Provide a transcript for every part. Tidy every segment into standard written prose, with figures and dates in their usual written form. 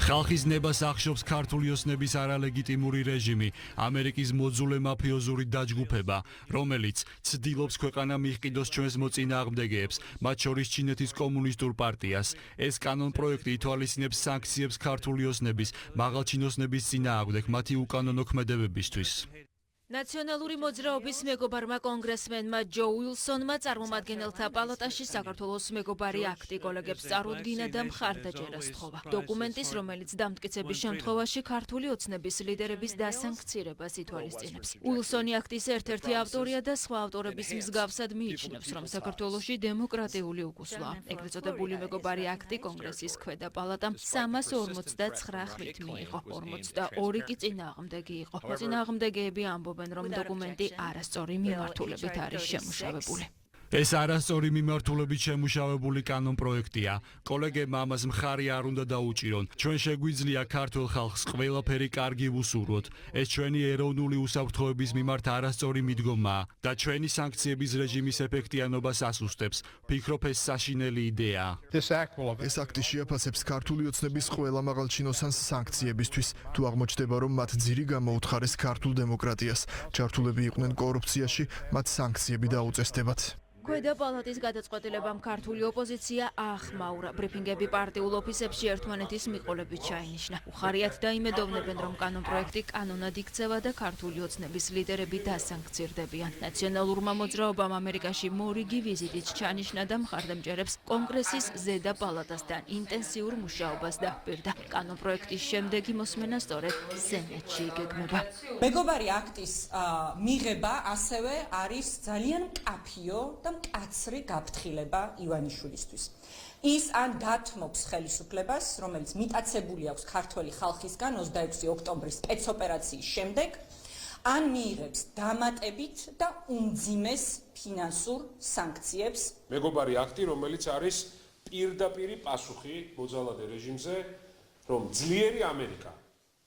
ხალხის ნებას ახშობს ქართული ოსნების არალეგიტიმური რეჟიმი, ამერიკის მოძულე მაფიოზური დაჯგუფება, რომელიც ცდილობს ქვეყანა მიჰყიდოს ჩვენს მოწინააღმდეგეებს, მათ შორის ჩინეთის კომუნისტურ პარტიას. ეს კანონპროექტი ითვალისწინებს სანქციებს ქართული ოსნების, მაღალჩინოსნების წინააღმდეგ მათი უკანონო ქმედებებისთვის. ნაციონალური მოძრაობის მეგობარმა კონგრესმენმა ჯო უილსონმა წარმომადგენელთა პალატაში საქართველოს მეგობარი აქტი კოლეგებს წარუდგინა და მხარდაჭერა სთხოვა. დოკუმენტის, რომელიც დამტკიცების შემთხვევაში ქართული ოცნების ლიდერების დასანქცირებას ითვალისწინებს. უილსონი აქტის ერთ-ერთი ავტორია და სხვა ავტორების მსგავსად მიიჩნევს, რომ საქართველოში დემოკრატიული უკუსლოა. ეგრეთ წოდებული მეგობარი აქტი კონგრესის ქვედა პალატამ 349 ხმით მიიღო, 42 კი წინააღმდეგი იყო. მოწინააღმდეგეები ამბობენ, რომ დოკუმენტი არასწორი მიმართულებით არის შემუშავებული. ეს არასწორი მიმართულებით შემუშავებული კანონპროექტია. კოლეგებმა ამას მხარი არ უნდა დაუჭირონ. ჩვენ შეგვიძლია ქართულ ხალხს ყველაფერი კარგი ვუსურვოთ. ეს ჩვენი ეროვნული უსაფრთხოების მიმართ არასწორი მიდგომაა და ჩვენი სანქციების რეჟიმის ეფექტიანობას ასუსტებს. ვფიქრობ, ეს საშინელი იდეაა. ეს აქტი შეაფასებს ქართული ოცნების ყველა მაღალჩინოსანს სანქციებისთვის, თუ აღმოჩნდება, რომ მათ ძირი გამოუთხარეს ქართულ დემოკრატიას, ჩართულები იყვნენ კორუფციაში, მათ სანქციები დაუწესდებათ. ქვედა პალატის გადაწყვეტილებამ ქართული ოპოზიცია აახმაურა. ბრიფინგები პარტიულ ოფისებში ერთმანეთის მიყოლებით ჩაინიშნა. უხარიათ დაიმედოვნებენ, რომ კანონპროექტი კანონად იქცევა და ქართული ოცნების ლიდერები დასანქცირდებიან. ნაციონალურმა მოძრაობამ ამერიკაში მორიგი ვიზიტით ჩანიშნა და მხარდამჭერებს კონგრესის ზედა პალატასთან ინტენსიურ მუშაობას დაჰპირდა. კანონპროექტის შემდეგი მოსმენა სწორედ სენატში იგეგმება. მეგობარი აქტის მიღება ასევე არის ძალიან მკაფიო და მკაცრი გაფრთხილება ივანიშვილისთვის. ის ან დათმობს ხელისუფლებას, რომელიც მიტაცებული აქვს ქართველი ხალხისგან 26 ოქტომბრის სპეცოპერაციის შემდეგ, ან მიიღებს დამატებით და უმძიმეს ფინანსურ სანქციებს. მეგობარი აქტი, რომელიც არის პირდაპირი პასუხი მოძალადე რეჟიმზე, რომ ძლიერი ამერიკა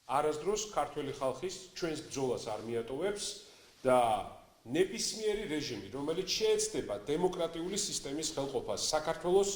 არასდროს ქართველი ხალხის ჩვენს ბრძოლას არ მიატოვებს და ნებისმიერი რეჟიმი, რომელიც შეეცდება დემოკრატიული სისტემის ხელყოფას, საქართველოს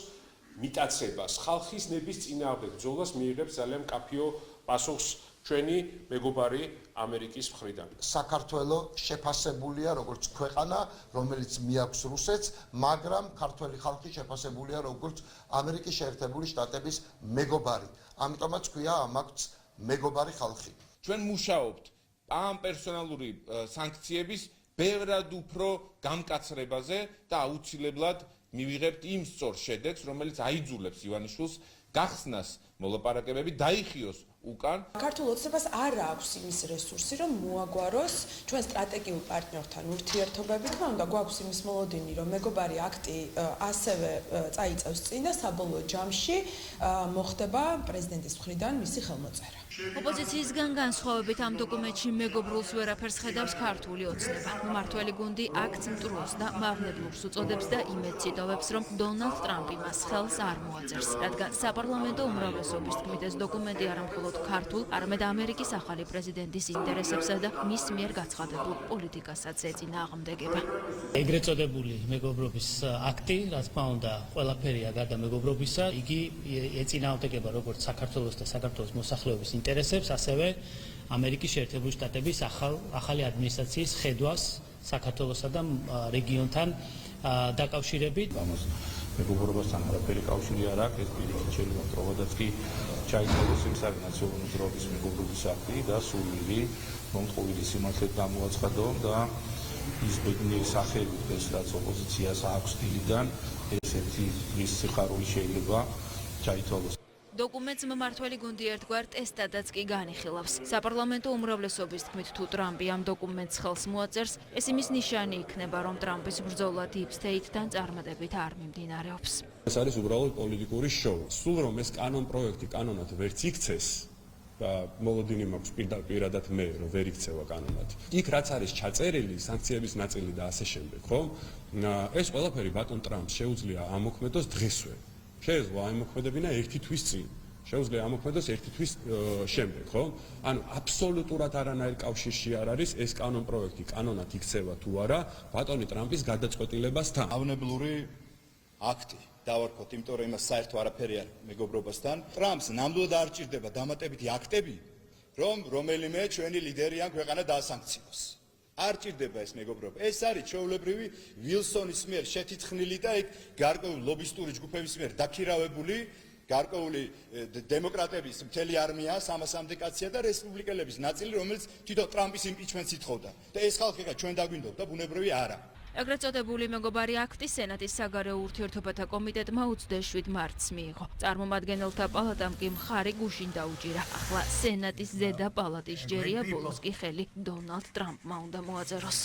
მიტაცებას, ხალხის ნების წინააღმდეგ ბრძოლას მიიღებს ძალიან მკაფიო პასუხს ჩვენი მეგობარი ამერიკის მხრიდან. საქართველო შეფასებულია როგორც ქვეყანა, რომელიც მიაქვს რუსეთს, მაგრამ ქართველი ხალხი შეფასებულია როგორც ამერიკის შეერთებული შტატების მეგობარი. ამიტომაც ქვია ამ აქტს მეგობარი ხალხი. ჩვენ მუშაობთ ამ პერსონალური სანქციების ბევრად უფრო გამკაცრებაზე და აუცილებლად მივიღებთ იმ სწორ შედეგს, რომელიც აიძულებს ივანიშვილს გახსნას მოლაპარაკებები, დაიხიოს უკან. ქართულ ოცნებას არ აქვს იმის რესურსი, რომ მოაგვაროს ჩვენ სტრატეგიულ პარტნიორთან ურთიერთობები. თქმა უნდა, გვაქვს იმის მოლოდინი, რომ მეგობარი აქტი ასევე წაიწევს წინ და საბოლოო ჯამში მოხდება პრეზიდენტის მხრიდან მისი ხელმოწერა. ოპოზიციისგან განსხვავებით ამ დოკუმენტში მეგობრულს ვერაფერს ხედავს ქართული ოცნება. მმართველი გუნდი აქტს მტრულს და მავნებლურს უწოდებს და იმედს იტოვებს, რომ დონალდ ტრამპი მას ხელს არ მოაწერს, რადგან საპარლამენტო უმრავლესობის თქმით ეს დოკუმენტი არა მხოლოდ ქართულ, არამედ ამერიკის ახალი პრეზიდენტის ინტერესებსა და მის მიერ გაცხადებულ პოლიტიკასაც ეწინააღმდეგება. ეგრეთ წოდებული მეგობრობის აქტი, რა თქმა უნდა, ყველაფერია გარდა მეგობრობისა, იგი ეწინააღმდეგება როგორც საქართველოს და საქართველოს მოსახლეობის ინტერესებს, ასევე ამერიკის შეერთებული შტატების ახალი ადმინისტრაციის ხედვას საქართველოსა და რეგიონთან დაკავშირებით. მეგობრობასთან არაფერი კავშირი არ აქვს, ეს პირიქით შეიძლება პროვოდაც კი ჩაითვალოს იმ საგნაცვლო მოძრაობის მეგობრობის აქტი და სული მომწყობილი სიმართლედ გამოაცხადო და ის ბედნიერი სახელი, ეს რაც ოპოზიციას აქვს დილიდან, ესეთი ის სიხარული შეიძლება ჩაითვალოს. დოკუმენტს მმართველი გუნდი ერთგვარ ტესტადაც კი განიხილავს. საპარლამენტო უმრავლესობის თქმით, თუ ტრამპი ამ დოკუმენტს ხელს მოაწერს, ეს იმის ნიშანი იქნება, რომ ტრამპის ბრძოლა Deep State-თან წარმატებით არ მიმდინარეობს. ეს არის უბრალოდ პოლიტიკური შოუ. სულ რომ ეს კანონპროექტი კანონად ვერც იქცეს, მოლოდინი მაქვს პირადად მე, რომ ვერ იქცევა კანონად. იქ რაც არის ჩაწერილი, სანქციების ნაწილი და ასე შემდეგ, ხო? ეს ყველაფერი ბატონ ტრამპს შეუძლია ამოქმედოს დღესვე. შეეძლო ამოქმედებინა ერთი თვის წინ. შეუძლია ამოქმედოს ერთი თვის შემდეგ, ხო? ანუ აბსოლუტურად არანაირ კავშირში არ არის ეს კანონპროექტი კანონად იქცევა თუ არა ბატონი ტრამპის გადაწყვეტილებასთან. ავნებლური აქტი დავარქოთ, იმიტომ რომ იმას საერთო არაფერი არ მეგობრობასთან. ტრამპს ნამდვილად არ ჭირდება დამატებითი აქტები, რომ რომელიმე ჩვენი ლიდერი ან ქვეყანა დაასანქციოს. არ ჭირდება ეს მეგობრობა. ეს არის ჩვეულებრივი ვილსონის მიერ შეთითხნილი და ეგ გარკვეული ლობისტური ჯგუფების მიერ დაქირავებული გარკვეული დემოკრატების მთელი არმია, 300-მდე კაცია და რესპუბლიკელების ნაწილი, რომელიც თვითონ ტრამპის იმპიჩმენტს ითხოვდა. და ეს ხალხი ჩვენ დაგვინდობდა, ბუნებრივი არა. ეგრეთ წოდებული მეგობარი აქტი სენატის საგარეო ურთიერთობათა კომიტეტმა 27 მარტს მიიღო. წარმომადგენელთა პალატამ კი მხარი გუშინ დაუჭირა. ახლა სენატის ზედა პალატის ჯერია, ბოლოს კი ხელი დონალდ ტრამპმა უნდა მოაწეროს.